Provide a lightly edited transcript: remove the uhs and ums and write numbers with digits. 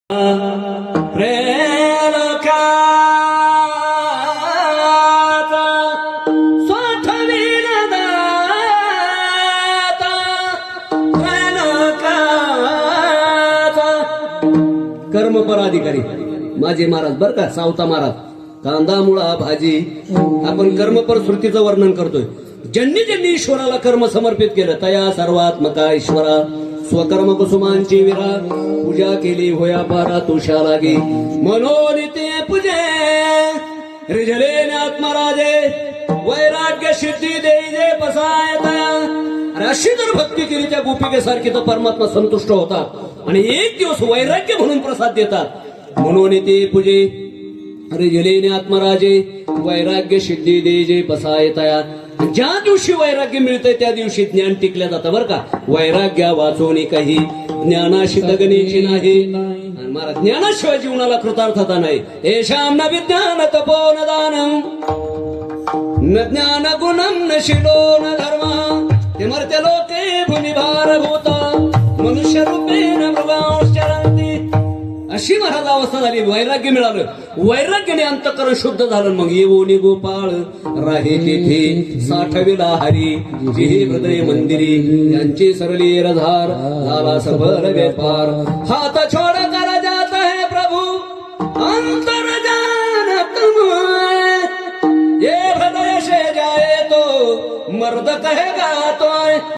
कर्म पराधिकारी माझे महाराज बर का, सावता महाराज. कांदा मुळा भाजी आपण कर्मपर श्रुतीचं वर्णन करतोय. ज्यांनी ज्यांनी ईश्वराला कर्म समर्पित केलं तया सर्वात्मका ईश्वरा स्वकर्म कुसुमांची विरा पूजा केली होया पारा तुषा लागे मनोनिते पूजे रिझले आत्मराजे वैराग्य सिद्धी देई जे पसायता. अशी जर भक्ती केली त्या गोपिकेसारखी तर परमात्मा संतुष्ट होतात आणि एक दिवस वैराग्य म्हणून प्रसाद देतात. मनोनिते पूजे रिझले आत्मराजे वैराग्य सिद्धी देई जे पसायता. ज्या दिवशी वैराग्य मिळतंय त्या दिवशी ज्ञान टिकल्या जातं बर का. वैराग्य वाचवणे काही ज्ञानाशी दगणीची नाही. महाराज ज्ञानाशिवाय जीवनाला कृतार्थता नाही. येशाम न विज्ञान तपोन दानम न ज्ञान गुणम न शिलो न धर्म ते मर्त्य लोके भूमिभार भूता मनुष्य रूपेण मृगांशरंती. अशी महाराज अवस्था झाली. वैराग्य मिळालं, वैराग्याने अंतःकरण शुद्ध झालं. मग येवोनी गोपाळ राहे तेथे साठविला हरी जिहे हृदय मंदिरी यांची सरली रधार झाला सफल व्यापार. हात छोड कर जात है प्रभु अंतर जानत ये हृदय से जाए तो मर्द कहेगा तो